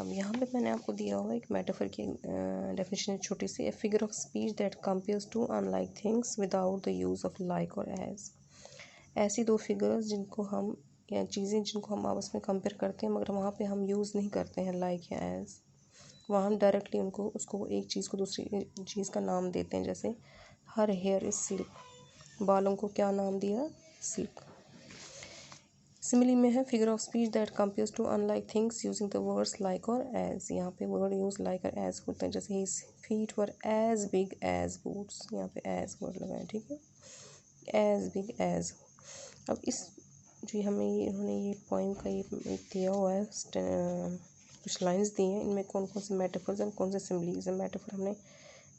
अब यहाँ पे मैंने आपको दिया हुआ एक मेटाफर की डेफिनेशन छोटी सी, a figure of speech that compares to unlike things without the use of like और एज। ऐसी दो फिगर्स जिनको हम या चीज़ें जिनको हम आपस में कंपेयर करते हैं मगर वहाँ पे हम यूज़ नहीं करते हैं लाइक या एज, वहाँ हम डायरेक्टली उसको एक चीज़ को दूसरी चीज़ का नाम देते हैं। जैसे हर हेयर इज़ सिल्क, बालों को क्या नाम दिया? सिल्क। सिमिली में है figure of speech that compares to unlike things using the words like और एज। यहाँ पे वर्ड यूज लाइक और एज होता है। जैसे his feet were as big as boots, यहाँ पे एज वर्ड लगाए, ठीक है, एज बिग एज। अब इस जो हमें इन्होंने ये पोइम का ये दिया हुआ है, कुछ लाइंस दी हैं, इनमें कौन कौन से मेटाफर्स हैं, कौन से सिमिलीज हैं। मेटाफर हमने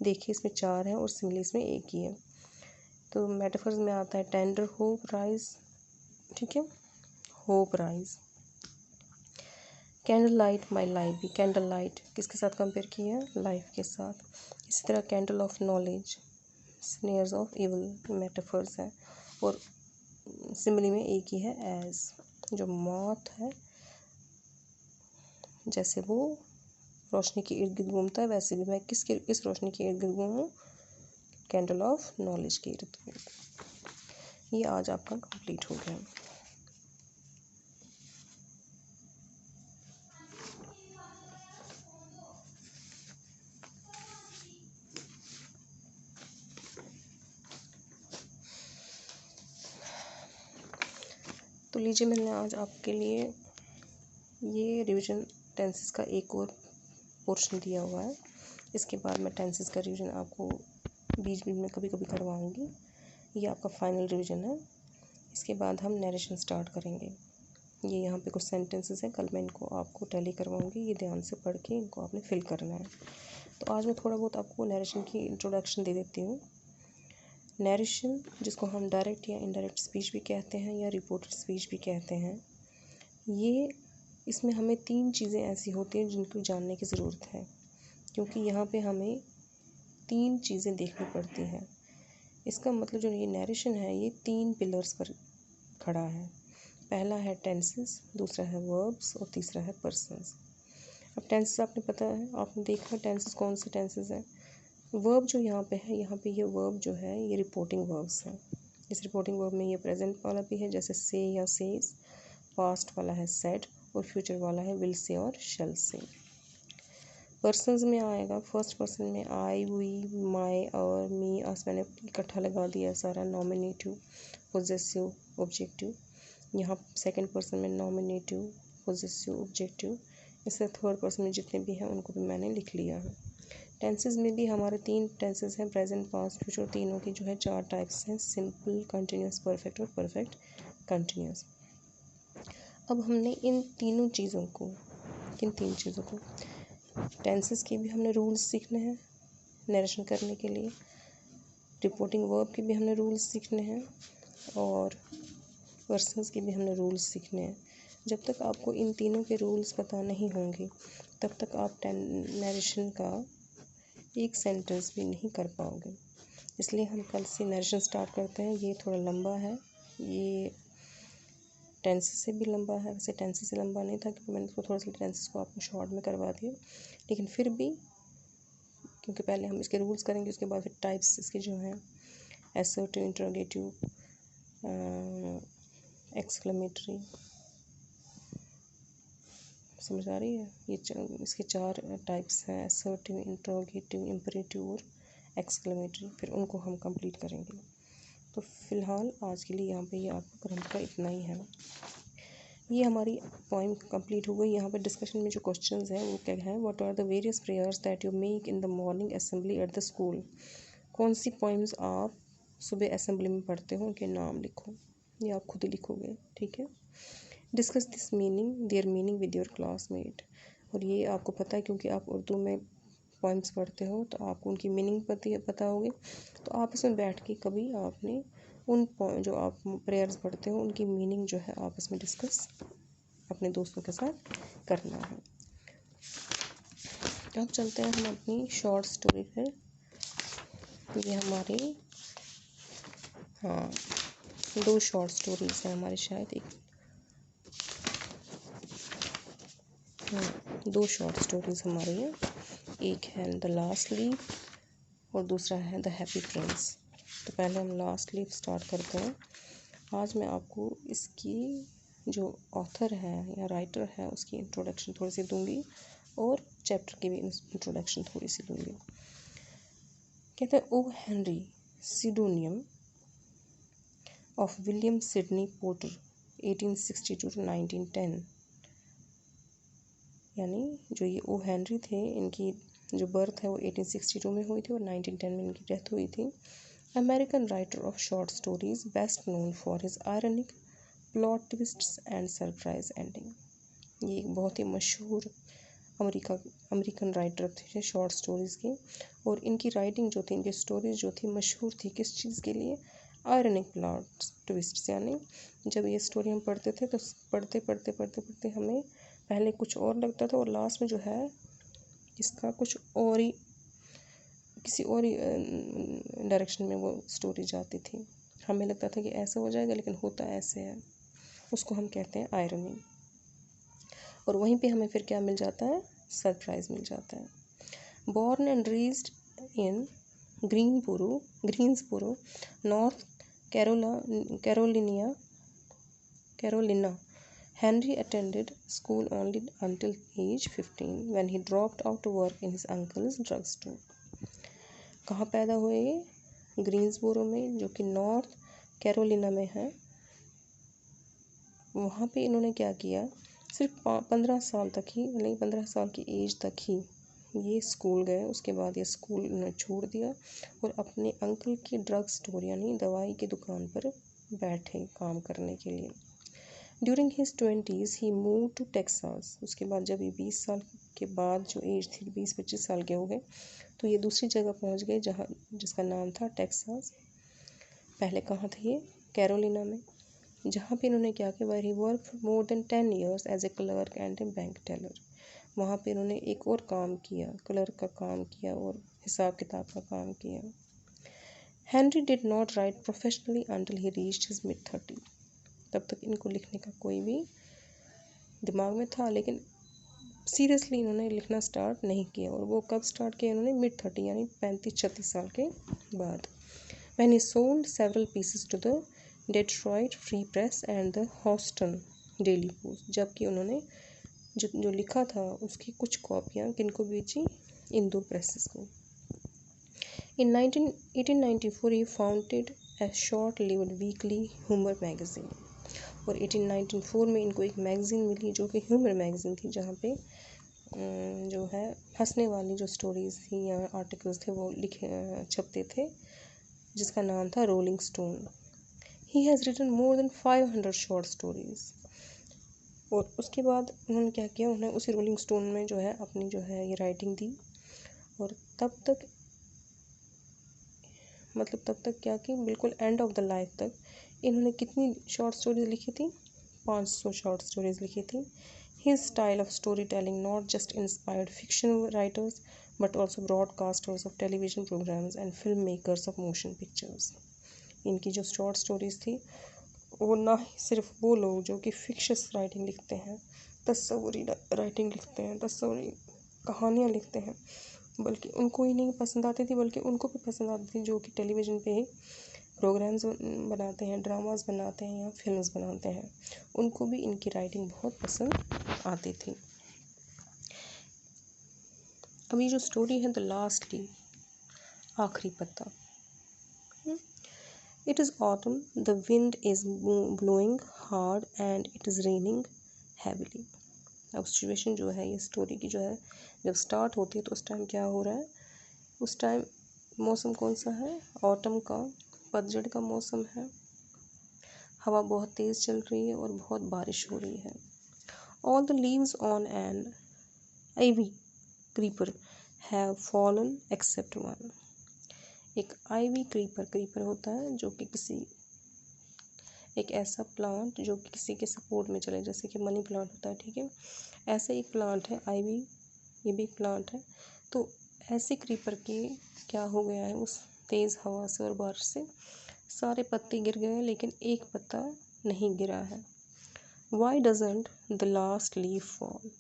देखे इसमें 4 हैं और सिमिलीज में 1 ही है। तो मेटाफर्स में आता है टेंडर होप राइज, ठीक है, hope rise. Candle light my life भी, कैंडल लाइट किसके साथ कंपेयर किया है? लाइफ के साथ। इसी तरह candle of knowledge, snares of evil metaphors है। और सिमिली में एक ही है एज, जो मॉथ है जैसे वो रोशनी के इर्द गिर्द घूमता है वैसे भी मैं किस रोशनी के इर्द गिर्द घूमूं? कैंडल ऑफ नॉलेज के इर्द गिर्द। ये आज आपका कंप्लीट हो गया। तो लीजिए, मैंने आज आपके लिए ये रिवीजन टेंसेस का एक और पोर्शन दिया हुआ है। इसके बाद मैं टेंसेस का रिवीजन आपको बीच बीच में कभी कभी करवाऊँगी। ये आपका फाइनल रिवीजन है। इसके बाद हम नरेशन स्टार्ट करेंगे। ये यहाँ पे कुछ सेंटेंसेस हैं, कल मैं इनको आपको टैली करवाऊँगी। ये ध्यान से पढ़ के इनको आपने फिल करना है। तो आज मैं थोड़ा बहुत आपको नरेशन की इंट्रोडक्शन दे देती हूँ। नरेशन, जिसको हम डायरेक्ट या इनडायरेक्ट स्पीच भी कहते हैं या रिपोर्टेड स्पीच भी कहते हैं, ये इसमें हमें 3 चीज़ें ऐसी होती हैं जिनको जानने की ज़रूरत है, क्योंकि यहाँ पे हमें 3 चीज़ें देखनी पड़ती हैं। इसका मतलब जो ये नरेशन है ये 3 पिलर्स पर खड़ा है। पहला है टेंसेस, दूसरा है वर्ब्स और तीसरा है पर्सन्स। अब टेंसेस आपने पता है, आपने देखा टेंसेस कौन से टेंसेस हैं। वर्ब जो यहाँ पे है, यहाँ पे ये वर्ब जो है ये रिपोर्टिंग वर्ब्स हैं। इस रिपोर्टिंग वर्ब में ये प्रेजेंट वाला भी है, जैसे से या सेज, पास्ट वाला है सेड और फ्यूचर वाला है विल से और शैल से। पर्सन्स में आएगा, फर्स्ट पर्सन में आई, वी, माई और मी, आज मैंने इकट्ठा लगा दिया सारा, नॉमिनेटिव, पोजेसिव, ऑब्जेक्टिव। यहाँ सेकंड पर्सन में नॉमिनेटिव, पोजेसिव, ऑब्जेक्टिव। इससे थर्ड पर्सन में जितने भी हैं उनको भी मैंने लिख लिया है। टेंसेस में भी हमारे 3 टेंसेस हैं, प्रेजेंट, पास्ट, फ्यूचर। तीनों की जो है 4 टाइप्स हैं, सिंपल, कंटिन्यूस, परफेक्ट और परफेक्ट कंटिन्यूस। अब हमने इन 3 चीज़ों को, किन 3 चीज़ों को, टेंसेस के भी हमने रूल्स सीखने हैं नरेशन करने के लिए, रिपोर्टिंग वर्ब के भी हमने रूल्स सीखने हैं और पर्सन्स के भी हमने रूल्स सीखने हैं। जब तक आपको इन तीनों के रूल्स पता नहीं होंगे तब तक आप नरेशन का एक सेंटेंस भी नहीं कर पाओगे। इसलिए हम कल से नरेशन स्टार्ट करते हैं। ये थोड़ा लंबा है, ये टेंसेस से भी लंबा है। वैसे टेंसेस से लंबा नहीं था क्योंकि मैंने थोड़ा सा टेंसेस को आपको शॉर्ट में करवा दिया, लेकिन फिर भी क्योंकि पहले हम इसके रूल्स करेंगे, उसके बाद फिर टाइप्स इसके जो हैं, असर्टिव, इंटरोगेटिव, एक्सक्लेमेटरी, समझ आ रही है। ये इसके 4 टाइप्स हैं, असर्टिव, इंटरोगेटिव, इम्परेटिव और एक्सक्लेमेटरी। फिर उनको हम कंप्लीट करेंगे। तो फ़िलहाल आज के लिए यहाँ पे ये आपका ग्रामर का इतना ही है। ये हमारी पोइम कंप्लीट हो गई। यहाँ पे डिस्कशन में जो क्वेश्चंस हैं वो क्या है, what are the various prayers that you make in the morning assembly at the school. कौन सी पोइम्स आप सुबह असेंबली में पढ़ते हो, उनके नाम लिखो। ये आप खुद ही लिखोगे, ठीक है। Discuss this meaning there meaning with your classmate. और ये आपको पता है क्योंकि आप उर्दू में पोइम्स पढ़ते हो तो आपको उनकी मीनिंग पता होगी। तो आपस में बैठ के कभी आपने उन जो आप प्रेयर्स पढ़ते हो उनकी मीनिंग जो है आपस में डिस्कस अपने दोस्तों के साथ करना है। अब चलते हैं हम अपनी शॉर्ट स्टोरी पर। ये हमारी 2 शॉर्ट स्टोरीज हैं हमारे, शायद एक दो शॉर्ट स्टोरीज़ हमारी हैं, एक है द लास्ट लीफ और दूसरा है द हैप्पी प्रिंस। तो पहले हम लास्ट लीफ स्टार्ट करते हैं। आज मैं आपको इसकी जो ऑथर है या राइटर है उसकी इंट्रोडक्शन थोड़ी सी दूंगी और चैप्टर की भी इंट्रोडक्शन थोड़ी सी दूंगी। कहते हैं O Henry pseudonym of William Sydney Porter 1862 to 1910, यानी जो ये ओ हेनरी थे इनकी जो बर्थ है वो 1862 में हुई थी और 1910 में इनकी डेथ हुई थी। American writer of short stories best known for his ironic plot twists and surprise ending. ये एक बहुत ही मशहूर अमेरिकन राइटर थे शॉर्ट स्टोरीज़ के, और इनकी राइटिंग जो थी, इनकी स्टोरीज जो थी मशहूर थी किस चीज़ के लिए? Ironic plot twists. यानी जब ये स्टोरी हम पढ़ते थे तो पढ़ते पढ़ते पढ़ते पढ़ते हमें पहले कुछ और लगता था और लास्ट में जो है इसका कुछ और ही किसी और ही डायरेक्शन में वो स्टोरी जाती थी। हमें लगता था कि ऐसा हो जाएगा लेकिन होता ऐसे है, उसको हम कहते हैं आयरनी। और वहीं पे हमें फिर क्या मिल जाता है? सरप्राइज मिल जाता है। Born and raised in Greensboro north Carolina, Henry attended school only until age 15 when he dropped out to work in his uncle's drugstore. कहाँ पैदा हुए ये? ग्रीन्सबोरो में, जो कि नॉर्थ कैरोलिना में है। वहाँ पे इन्होंने क्या किया? सिर्फ 15 साल तक ही, यानी 15 साल की एज तक ही ये स्कूल गए। उसके बाद ये स्कूल इन्होंने छोड़ दिया और अपने अंकल की ड्रग स्टोर यानी दवाई की दुकान पर बैठे काम करने के लिए। During his 20s he move to Texas. उसके बाद जब ये 20 साल के बाद जो एज थी, 20-25 साल के हो गए, तो ये दूसरी जगह पहुंच गए जहाँ जिसका नाम था टेक्सास। पहले कहाँ थे ये? कैरोलिना में, जहाँ पे इन्होंने क्या किया? Where he work for more than 10 years as a clerk and a bank teller. वहाँ पे इन्होंने एक और काम किया, क्लर्क का काम किया और हिसाब किताब का काम किया। Henry did not right professionally until he reached his mid-30। तब तक इनको लिखने का कोई भी दिमाग में था, लेकिन सीरियसली इन्होंने लिखना स्टार्ट नहीं किया। और वो कब स्टार्ट किया इन्होंने? mid-30 यानी 35-36 साल के बाद। When he sold several pieces to the Detroit Free Press and the Houston Daily Post, जबकि उन्होंने जो लिखा था उसकी कुछ कॉपियाँ किनको बेची? इन दो प्रेसेस को। In 1894 he founded a short-lived weekly humor magazine। और 1894 में इनको एक मैगज़ीन मिली जो कि ह्यूमर मैगज़ीन थी, जहाँ पे जो है हंसने वाली जो स्टोरीज़ थी या आर्टिकल्स थे वो छपते थे, जिसका नाम था Rolling Stone. He has written more than 500 short stories. और उसके बाद उन्होंने क्या किया? उन्होंने उसी रोलिंग स्टोन में जो है अपनी जो है ये राइटिंग दी। और तब तक क्या कि बिल्कुल एंड ऑफ द लाइफ तक इन्होंने कितनी शॉर्ट स्टोरीज लिखी थी? 500 शॉर्ट स्टोरीज लिखी थी। His style of story telling not just inspired fiction writers but also broadcasters of television programs and film makers of motion pictures. इनकी जो शॉर्ट स्टोरीज थी वो ना ही सिर्फ वो लोग जो कि फिक्शस राइटिंग लिखते हैं, तस्वुरी राइटिंग लिखते हैं, तस्वुरी कहानियाँ लिखते हैं, बल्कि उनको ही नहीं पसंद आती थी, बल्कि उनको भी पसंद आती थी जो कि टेलीविज़न पे ही प्रोग्राम्स बनाते हैं, ड्रामास बनाते हैं या फिल्म्स बनाते हैं, उनको भी इनकी राइटिंग बहुत पसंद आती थी। अभी जो स्टोरी है द लास्ट लीफ, आखिरी पत्ता। It is autumn, the wind is blowing hard and it is raining heavily. अब सिचुएशन जो है ये स्टोरी की जो है जब स्टार्ट होती है तो उस टाइम क्या हो रहा है? उस टाइम मौसम कौन सा है? ऑटम का, पतझड़ का मौसम है। हवा बहुत तेज़ चल रही है और बहुत बारिश हो रही है। All the leaves on an ivy creeper have fallen except one. एक आइवी क्रीपर होता है जो कि एक ऐसा प्लांट जो कि किसी के सपोर्ट में चले, जैसे कि मनी प्लांट होता है, ठीक है, ऐसे एक प्लांट है आइवी, ये भी प्लांट है। तो ऐसे क्रीपर के क्या हो गया है? उस तेज़ हवा से और बारिश से सारे पत्ते गिर गए, लेकिन एक पत्ता नहीं गिरा है। Why doesn't the last leaf fall?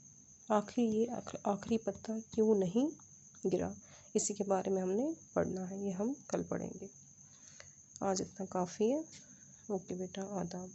आखिर ये आखिरी पत्ता क्यों नहीं गिरा, इसी के बारे में हमने पढ़ना है, ये हम कल पढ़ेंगे। आज इतना काफ़ी है। ओके बेटा, आदाब।